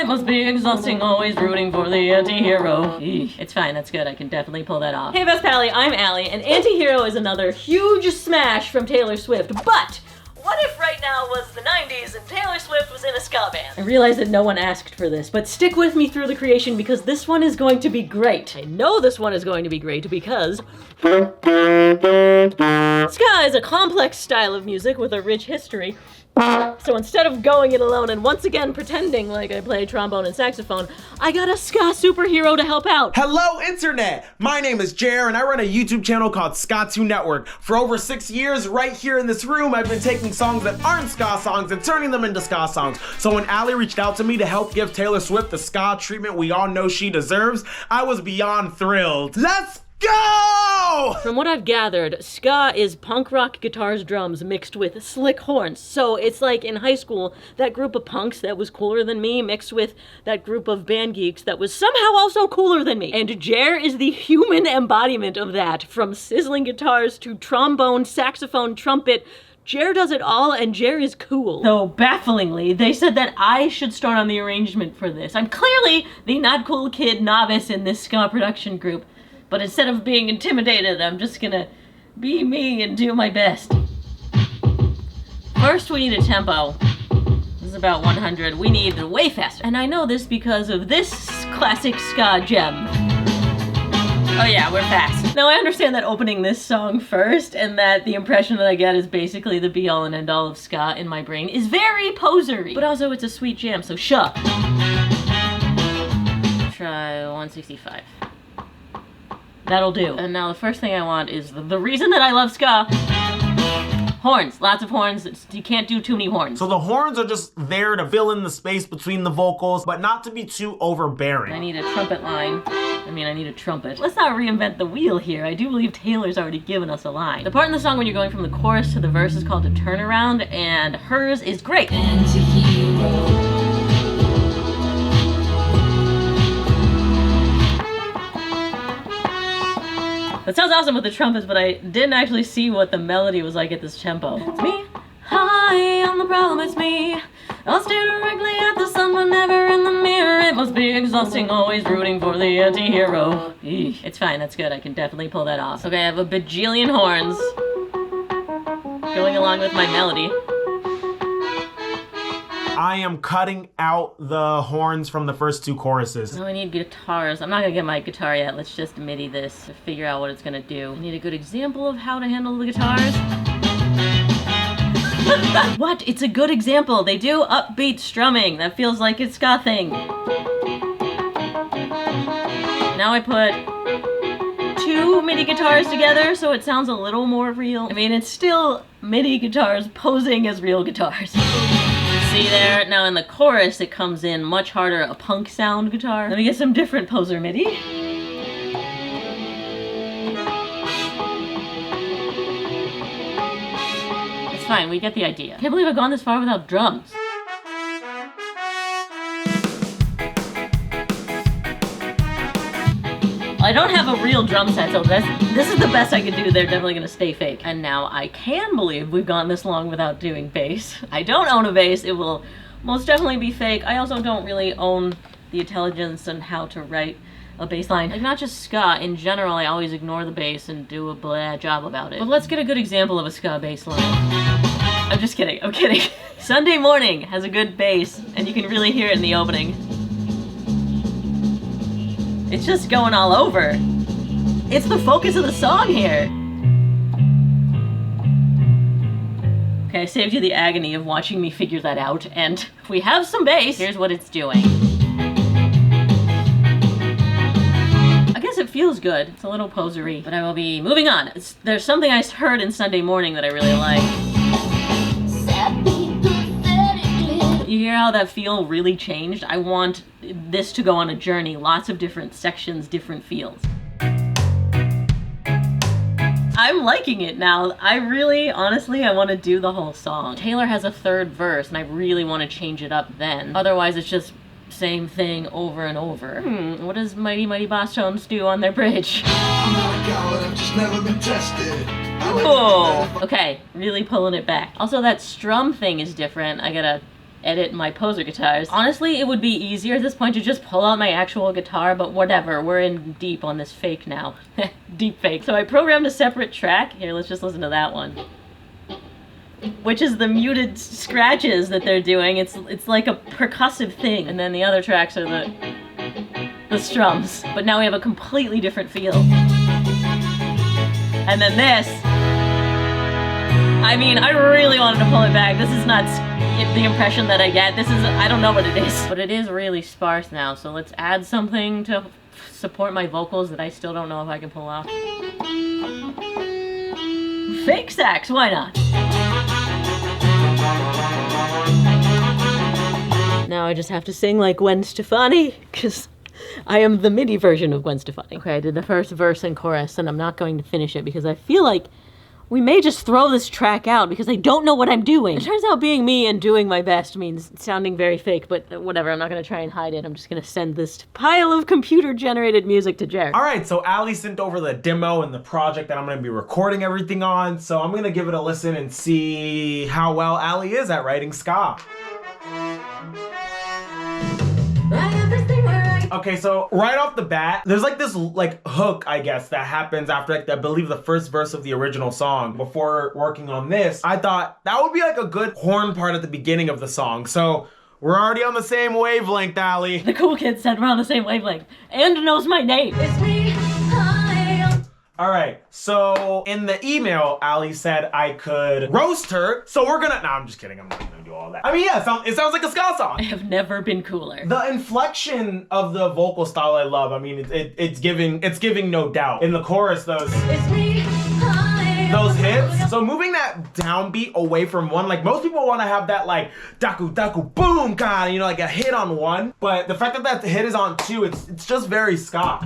It must be exhausting, always rooting for the anti-hero. It's fine, that's good, I can definitely pull that off. Hey Best Pally, I'm Allie, and Anti-Hero is another huge smash from Taylor Swift, but what if right now was the 90s and Taylor Swift was in a ska band? I realize that no one asked for this, but stick with me through the creation because this one is going to be great. I know this one is going to be great because ska is a complex style of music with a rich history. So instead of going it alone and once again pretending like I play trombone and saxophone, I got a ska superhero to help out. Hello internet! My name is Jer and I run a YouTube channel called Ska2 Network. For over 6 years, right here in this room, I've been taking songs that aren't ska songs and turning them into ska songs. So when Allie reached out to me to help give Taylor Swift the ska treatment we all know she deserves, I was beyond thrilled. Let's go! From what I've gathered, ska is punk rock guitars, drums mixed with slick horns. So it's like in high school, that group of punks that was cooler than me mixed with that group of band geeks that was somehow also cooler than me. And Jer is the human embodiment of that. From sizzling guitars to trombone, saxophone, trumpet, Jer does it all, and Jer is cool. Though bafflingly, they said that I should start on the arrangement for this. I'm clearly the not cool kid novice in this ska production group. But instead of being intimidated, I'm just gonna be me and do my best. First, we need a tempo. This is about 100. We need way faster. And I know this because of this classic ska gem. Oh yeah, we're fast. Now I understand that opening this song first and that the impression that I get is basically the be all and end all of ska in my brain is very posery. But also it's a sweet jam, so shuh. Try 165. That'll do. And now the first thing I want is the reason that I love ska. Horns, lots of horns. You can't do too many horns. So the horns are just there to fill in the space between the vocals, but not to be too overbearing. I need a trumpet line. I need a trumpet. Let's not reinvent the wheel here. I do believe Taylor's already given us a line. The part in the song when you're going from the chorus to the verse is called a turnaround, and hers is great. Anti-hero. That sounds awesome with the trumpets, but I didn't actually see what the melody was like at this tempo. It's me. Hi, I'm the problem, it's me. I'll stare directly at the sun, but never in the mirror. It must be exhausting, always rooting for the anti-hero. It's fine, that's good. I can definitely pull that off. Okay, I have a bajillion horns going along with my melody. I am cutting out the horns from the first two choruses. Now I need guitars. I'm not gonna get my guitar yet. Let's just MIDI this to figure out what it's gonna do. I need a good example of how to handle the guitars. What? It's a good example. They do upbeat strumming. That feels like it's ska thing. Now I put 2 MIDI guitars together so it sounds a little more real. It's still MIDI guitars posing as real guitars. See there? Now in the chorus it comes in much harder, a punk sound guitar. Let me get some different poser MIDI. It's fine, we get the idea. Can't believe I've gone this far without drums. I don't have a real drum set, so this is the best I can do. They're definitely gonna stay fake. And now I can believe we've gone this long without doing bass. I don't own a bass. It will most definitely be fake. I also don't really own the intelligence on how to write a bass line. Like, not just ska, in general, I always ignore the bass and do a blah job about it. But let's get a good example of a ska bass line. I'm just kidding, I'm kidding. Sunday Morning has a good bass, and you can really hear it in the opening. It's just going all over. It's the focus of the song here. Okay, I saved you the agony of watching me figure that out, and we have some bass. Here's what it's doing. I guess it feels good. It's a little posery, but I will be moving on. There's something I heard in Sunday Morning that I really like. You hear how that feel really changed? I want this to go on a journey, lots of different sections, different feels. I'm liking it now. I really, honestly, I want to do the whole song. Taylor has a third verse, and I really want to change it up then. Otherwise, it's just same thing over and over. What does Mighty Mighty Bosstone do on their bridge? I'm not a coward, I've just never been tested. Oh, okay, really pulling it back. Also, that strum thing is different. I gotta edit my poser guitars. Honestly, it would be easier at this point to just pull out my actual guitar, but whatever, we're in deep on this fake now. Deep fake. So I programmed a separate track. Here, let's just listen to that one. Which is the muted scratches that they're doing. It's like a percussive thing. And then the other tracks are the strums. But now we have a completely different feel. And then this, I mean, I really wanted to pull it back. This is not the impression that I get. This is, I don't know what it is. But it is really sparse now, so let's add something to support my vocals that I still don't know if I can pull off. Fake sax, why not? Now I just have to sing like Gwen Stefani, because I am the MIDI version of Gwen Stefani. Okay, I did the first verse and chorus, and I'm not going to finish it because I feel like we may just throw this track out because I don't know what I'm doing. It turns out being me and doing my best means sounding very fake, but whatever, I'm not gonna try and hide it. I'm just gonna send this pile of computer-generated music to Jared. All right, so Ali sent over the demo and the project that I'm gonna be recording everything on, so I'm gonna give it a listen and see how well Ali is at writing ska. Okay, so right off the bat, there's like this like hook, I guess, that happens after like I believe the first verse of the original song. Before working on this, I thought that would be like a good horn part at the beginning of the song. So we're already on the same wavelength, Ali. The cool kid said we're on the same wavelength and knows my name. It's me. All right, so in the email, Ali said I could roast her, so we're gonna, I'm just kidding, I'm not gonna do all that. I mean, yeah, it sounds like a ska song. I have never been cooler. The inflection of the vocal style I love. I mean, it's giving no doubt. In the chorus, those hits. So moving that downbeat away from one, like most people wanna have that like, daku daku boom kind of, you know, like a hit on one, but the fact that that hit is on two, it's just very ska.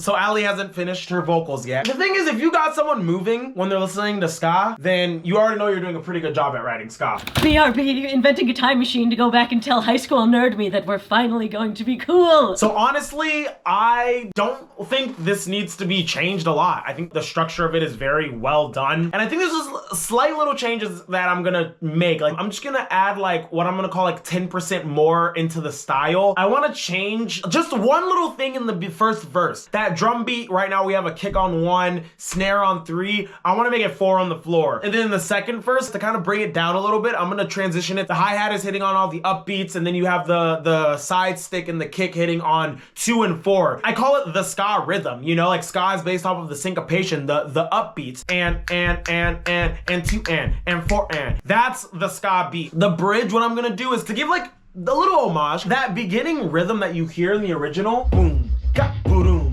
So Ali hasn't finished her vocals yet. The thing is, if you got someone moving when they're listening to ska, then you already know you're doing a pretty good job at writing ska. BRB, inventing a time machine to go back and tell high school nerd me that we're finally going to be cool. So honestly, I don't think this needs to be changed a lot. I think the structure of it is very well done. And I think there's just slight little changes that I'm gonna make. Like, I'm just gonna add like what I'm gonna call like 10% more into the style. I wanna change just one little thing in the first verse. That drum beat, right now we have a kick on 1, snare on 3. I want to make it 4 on the floor. And then in the second verse, to kind of bring it down a little bit, I'm going to transition it. The hi-hat is hitting on all the upbeats, and then you have the side stick and the kick hitting on 2 and 4. I call it the ska rhythm, you know, like ska is based off of the syncopation, the upbeats, and 2 and 4 and. That's the ska beat. The bridge, what I'm going to do is to give like the little homage, that beginning rhythm that you hear in the original, boom, ka, boom.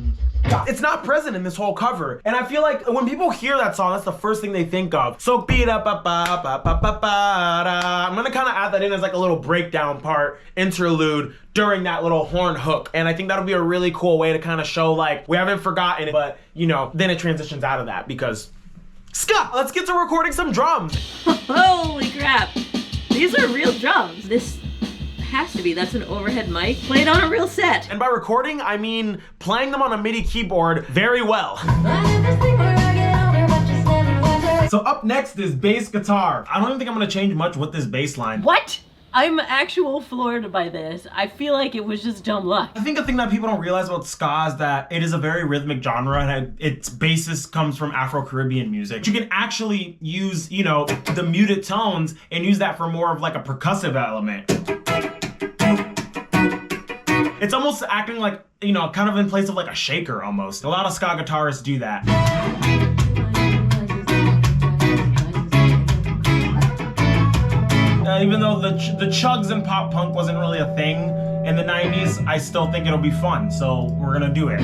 It's not present in this whole cover. And I feel like when people hear that song, that's the first thing they think of. So beat up, I'm gonna kind of add that in as like a little breakdown part, interlude during that little horn hook. And I think that'll be a really cool way to kind of show like, we haven't forgotten it, but you know, then it transitions out of that because ska, let's get to recording some drums. Holy crap. These are real drums. This has to be. That's an overhead mic played on a real set. And by recording, I mean playing them on a MIDI keyboard very well. So up next is bass guitar. I don't even think I'm gonna change much with this bass line. What? I'm actual floored by this. I feel like it was just dumb luck. I think the thing that people don't realize about ska is that it is a very rhythmic genre and its basis comes from Afro-Caribbean music. You can actually use, you know, the muted tones and use that for more of like a percussive element. It's almost acting like, you know, kind of in place of like a shaker almost. A lot of ska guitarists do that. Even though the chugs in pop punk wasn't really a thing in the 90s, I still think it'll be fun, so we're gonna do it.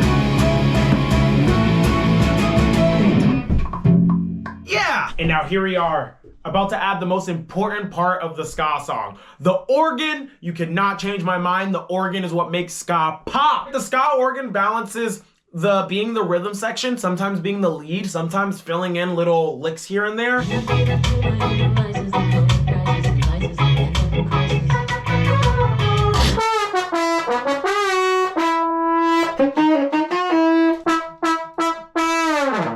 Yeah! And now here we are, about to add the most important part of the ska song. The organ. You cannot change my mind. The organ is what makes ska pop. The ska organ balances being the rhythm section, sometimes being the lead, sometimes filling in little licks here and there.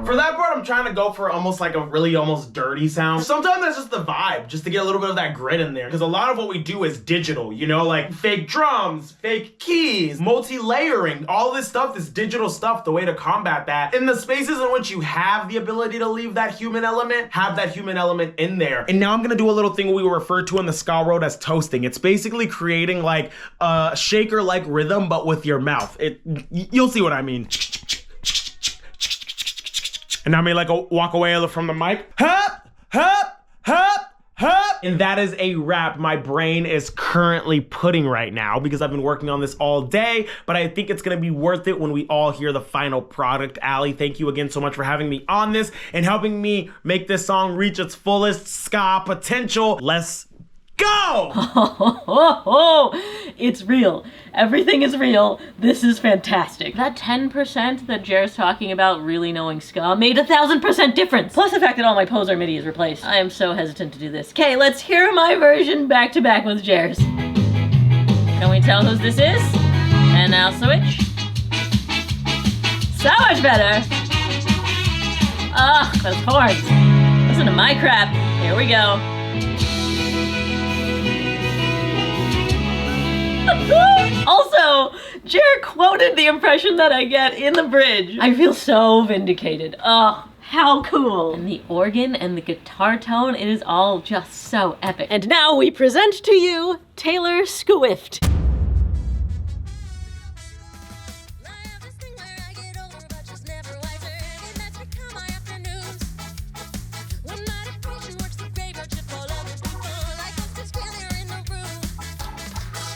For that part, I'm trying to to go for almost like a really almost dirty sound. Sometimes that's just the vibe, just to get a little bit of that grit in there. Because a lot of what we do is digital, you know, like fake drums, fake keys, multi-layering, all this stuff, this digital stuff, the way to combat that. In the spaces in which you have the ability to leave that human element, have that human element in there. And now I'm gonna do a little thing we refer to in the ska world as toasting. It's basically creating like a shaker-like rhythm, but with your mouth. You'll see what I mean. And I may like walk away from the mic. Hop, hop, hop, hop. And that is a wrap my brain is currently putting right now because I've been working on this all day, but I think it's gonna be worth it when we all hear the final product. Allie, thank you again so much for having me on this and helping me make this song reach its fullest ska potential. Let's go! It's real. Everything is real. This is fantastic. That 10% that Jer's talking about really knowing ska made 1,000% difference. Plus the fact that all my poser MIDI is replaced. I am so hesitant to do this. Okay, let's hear my version back to back with Jer's. Can we tell whose this is? And now switch. So much better. Ugh, those horns. Listen to my crap. Here we go. Also, Jer quoted the impression that I get in the bridge. I feel so vindicated. Oh, how cool. And the organ and the guitar tone, it is all just so epic. And now we present to you Taylor Swift.